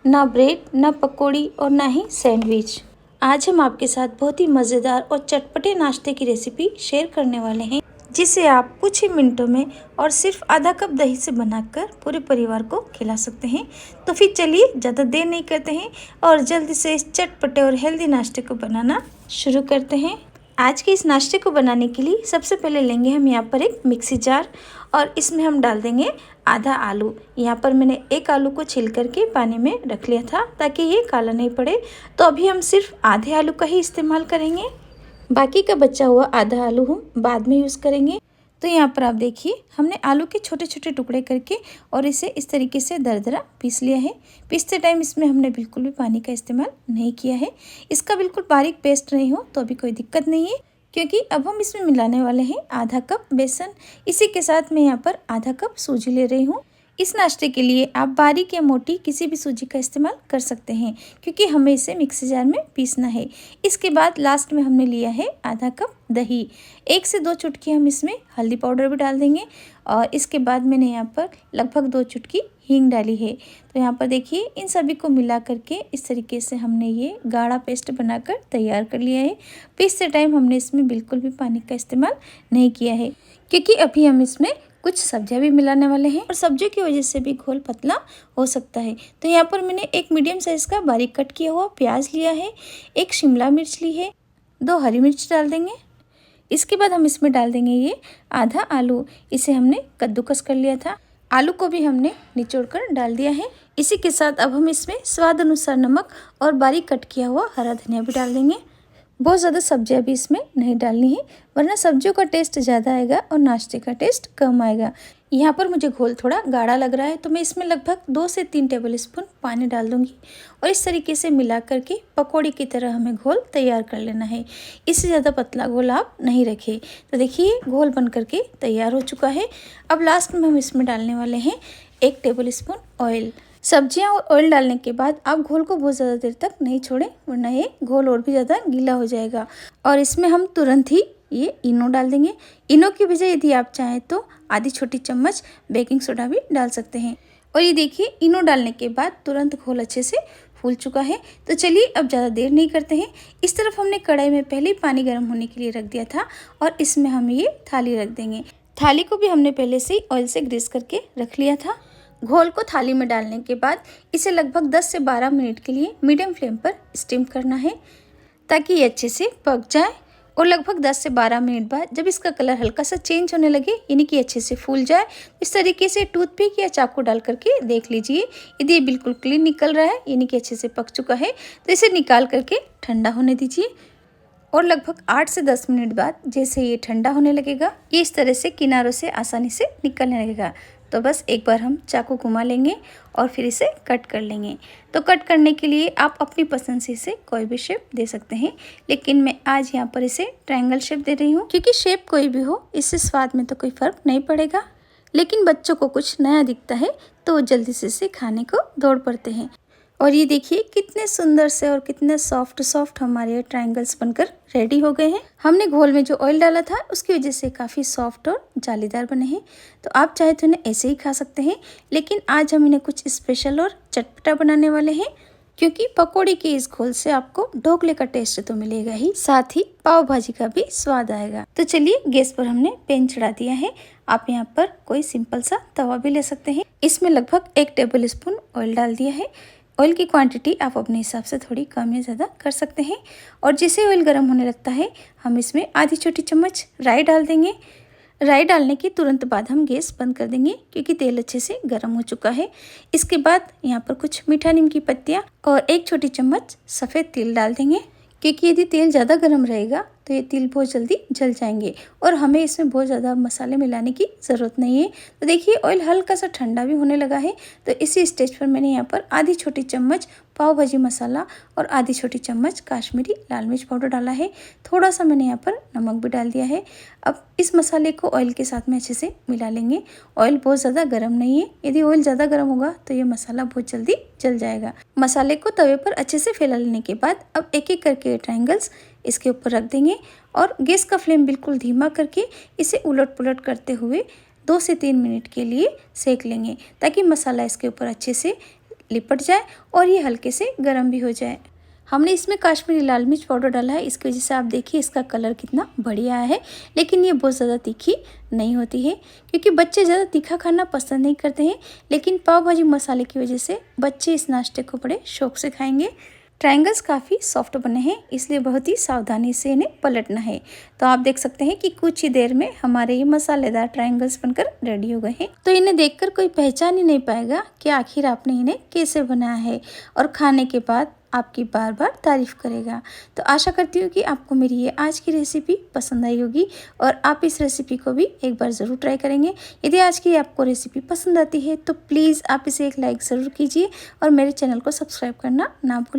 ना ब्रेड, ना पकौड़ी और ना ही सैंडविच। आज हम आपके साथ बहुत ही मज़ेदार और चटपटे नाश्ते की रेसिपी शेयर करने वाले हैं, जिसे आप कुछ ही मिनटों में और सिर्फ आधा कप दही से बनाकर पूरे परिवार को खिला सकते हैं। तो फिर चलिए ज़्यादा देर नहीं करते हैं और जल्दी से इस चटपटे और हेल्दी नाश्ते को बनाना शुरू करते हैं। आज के इस नाश्ते को बनाने के लिए सबसे पहले लेंगे हम यहाँ पर एक मिक्सी जार और इसमें हम डाल देंगे आधा आलू। यहाँ पर मैंने एक आलू को छील करके पानी में रख लिया था ताकि ये काला नहीं पड़े। तो अभी हम सिर्फ आधे आलू का ही इस्तेमाल करेंगे, बाकी का बचा हुआ आधा आलू हम बाद में यूज़ करेंगे। तो यहाँ पर आप देखिए हमने आलू के छोटे छोटे टुकड़े करके और इसे इस तरीके से दरदरा पीस लिया है। पीसते टाइम इसमें हमने बिल्कुल भी पानी का इस्तेमाल नहीं किया है। इसका बिल्कुल बारीक पेस्ट नहीं हो तो अभी कोई दिक्कत नहीं है, क्योंकि अब हम इसमें मिलाने वाले हैं आधा कप बेसन। इसी के साथ मैं यहाँ पर आधा कप सूजी ले रही हूँ। इस नाश्ते के लिए आप बारीक या मोटी किसी भी सूजी का इस्तेमाल कर सकते हैं, क्योंकि हमें इसे मिक्सी जार में पीसना है। इसके बाद लास्ट में हमने लिया है आधा कप दही। 1 से 2 चुटकी हम इसमें हल्दी पाउडर भी डाल देंगे और इसके बाद मैंने यहाँ पर लगभग 2 चुटकी हींग डाली है। तो यहाँ पर देखिए इन सभी को मिला करके इस तरीके से हमने ये गाढ़ा पेस्ट बनाकर तैयार कर लिया है। पीसते टाइम हमने इसमें बिल्कुल भी पानी का इस्तेमाल नहीं किया है, क्योंकि अभी हम इसमें कुछ सब्जियां भी मिलाने वाले हैं और सब्जियों की वजह से भी घोल पतला हो सकता है। तो यहाँ पर मैंने एक मीडियम साइज़ का बारीक कट किया हुआ प्याज लिया है, 1 शिमला मिर्च ली है, 2 हरी मिर्च डाल देंगे। इसके बाद हम इसमें डाल देंगे ये आधा आलू। इसे हमने कद्दूकस कर लिया था। आलू को भी हमने निचोड़ कर डाल दिया है। इसी के साथ अब हम इसमें स्वाद अनुसार नमक और बारीक कट किया हुआ हरा धनिया भी डाल देंगे। बहुत ज़्यादा सब्जियां भी इसमें नहीं डालनी है, वरना सब्जियों का टेस्ट ज़्यादा आएगा और नाश्ते का टेस्ट कम आएगा। यहाँ पर मुझे घोल थोड़ा गाढ़ा लग रहा है, तो मैं इसमें लगभग 2 से 3 टेबलस्पून पानी डाल दूँगी और इस तरीके से मिला करके पकौड़ी की तरह हमें घोल तैयार कर लेना है। इससे ज़्यादा पतला घोल आप नहीं रखें। तो देखिए घोल बन करके तैयार हो चुका है। अब लास्ट में हम इसमें डालने वाले हैं 1 टेबलस्पून ऑयल। सब्जियां और ऑयल डालने के बाद आप घोल को बहुत ज़्यादा देर तक नहीं छोड़ें, वरना ये घोल और भी ज़्यादा गीला हो जाएगा। और इसमें हम तुरंत ही ये इनो डाल देंगे। इनो की बजाय यदि आप चाहें तो आधी छोटी चम्मच बेकिंग सोडा भी डाल सकते हैं। और ये देखिए इनो डालने के बाद तुरंत घोल अच्छे से फूल चुका है। तो चलिए अब ज़्यादा देर नहीं करते हैं। इस तरफ हमने कढ़ाई में पहले ही पानी गर्म होने के लिए रख दिया था और इसमें हम ये थाली रख देंगे। थाली को भी हमने पहले से ही ऑयल से ग्रीस करके रख लिया था। घोल को थाली में डालने के बाद इसे लगभग 10 से 12 मिनट के लिए मीडियम फ्लेम पर स्टीम करना है, ताकि ये अच्छे से पक जाए। और लगभग 10 से 12 मिनट बाद जब इसका कलर हल्का सा चेंज होने लगे, यानी कि अच्छे से फूल जाए, इस तरीके से टूथपिक या चाकू डाल करके देख लीजिए। यदि ये बिल्कुल क्लीन निकल रहा है, यानी कि अच्छे से पक चुका है, तो इसे निकाल करके ठंडा होने दीजिए। और लगभग 8 से 10 मिनट बाद जैसे ये ठंडा होने लगेगा, ये इस तरह से किनारों से आसानी से निकलने लगेगा। तो बस एक बार हम चाकू घुमा लेंगे और फिर इसे कट कर लेंगे। तो कट करने के लिए आप अपनी पसंद से इसे कोई भी शेप दे सकते हैं, लेकिन मैं आज यहाँ पर इसे ट्रायंगल शेप दे रही हूँ, क्योंकि शेप कोई भी हो इससे स्वाद में तो कोई फ़र्क नहीं पड़ेगा। लेकिन बच्चों को कुछ नया दिखता है तो वो जल्दी से इसे खाने को दौड़ पड़ते हैं। और ये देखिए कितने सुंदर से और कितने सॉफ्ट हमारे ट्रायंगल्स बनकर रेडी हो गए हैं। हमने घोल में जो ऑयल डाला था उसकी वजह से काफ़ी सॉफ्ट और जालीदार बने हैं। तो आप चाहे तो इन्हें ऐसे ही खा सकते हैं, लेकिन आज हम इन्हें कुछ स्पेशल और चटपटा बनाने वाले हैं, क्योंकि पकौड़ी के इस घोल से आपको ढोकले का टेस्ट तो मिलेगा ही, साथ ही पाव भाजी का भी स्वाद आएगा। तो चलिए गैस पर हमने पैन चढ़ा दिया है। आप यहाँ पर कोई सिंपल सा तवा भी ले सकते हैं। इसमें लगभग 1 टेबलस्पून ऑयल डाल दिया है। ऑयल की क्वांटिटी आप अपने हिसाब से थोड़ी कम या ज़्यादा कर सकते हैं। और जैसे ऑयल गर्म होने लगता है, हम इसमें आधी छोटी चम्मच राई डाल देंगे। राई डालने के तुरंत बाद हम गैस बंद कर देंगे, क्योंकि तेल अच्छे से गर्म हो चुका है। इसके बाद यहाँ पर कुछ मीठा नीम की पत्तियाँ और 1 छोटी चम्मच सफ़ेद तिल डाल देंगे, क्योंकि यदि तेल ज़्यादा गर्म रहेगा तो ये तिल बहुत जल्दी जल जाएंगे और हमें इसमें बहुत ज़्यादा मसाले मिलाने की ज़रूरत नहीं है। तो देखिए ऑयल हल्का सा ठंडा भी होने लगा है। तो इसी स्टेज पर मैंने यहाँ पर आधी छोटी चम्मच पाव भाजी मसाला और आधी छोटी चम्मच काश्मीरी लाल मिर्च पाउडर डाला है। थोड़ा सा मैंने यहाँ पर नमक भी डाल दिया है। अब इस मसाले को ऑयल के साथ में अच्छे से मिला लेंगे। ऑयल बहुत ज़्यादा गर्म नहीं है, यदि ऑयल ज़्यादा गर्म होगा तो ये मसाला बहुत जल्दी जल जाएगा। मसाले को तवे पर अच्छे से फैला लेने के बाद अब एक एक करके ट्रायंगल्स इसके ऊपर रख देंगे और गैस का फ्लेम बिल्कुल धीमा करके इसे उलट पुलट करते हुए 2 से 3 मिनट के लिए सेक लेंगे, ताकि मसाला इसके ऊपर अच्छे से लिपट जाए और ये हल्के से गर्म भी हो जाए। हमने इसमें कश्मीरी लाल मिर्च पाउडर डाला है, इसकी वजह से आप देखिए इसका कलर कितना बढ़िया है। लेकिन ये बहुत ज़्यादा तीखी नहीं होती है क्योंकि बच्चे ज़्यादा तीखा खाना पसंद नहीं करते हैं। लेकिन पाव भाजी मसाले की वजह से बच्चे इस नाश्ते को बड़े शौक से खाएंगे। ट्रायंगल्स काफ़ी सॉफ्ट बने हैं, इसलिए बहुत ही सावधानी से इन्हें पलटना है। तो आप देख सकते हैं कि कुछ ही देर में हमारे ये मसालेदार ट्रायंगल्स बनकर रेडी हो गए हैं। तो इन्हें देखकर कोई पहचान ही नहीं पाएगा कि आखिर आपने इन्हें कैसे बनाया है, और खाने के बाद आपकी बार बार तारीफ करेगा। तो आशा करती हूँ कि आपको मेरी ये आज की रेसिपी पसंद आई होगी और आप इस रेसिपी को भी एक बार ज़रूर ट्राई करेंगे। यदि आज की आपको रेसिपी पसंद आती है तो प्लीज़ आप इसे एक लाइक ज़रूर कीजिए और मेरे चैनल को सब्सक्राइब करना ना भूलें।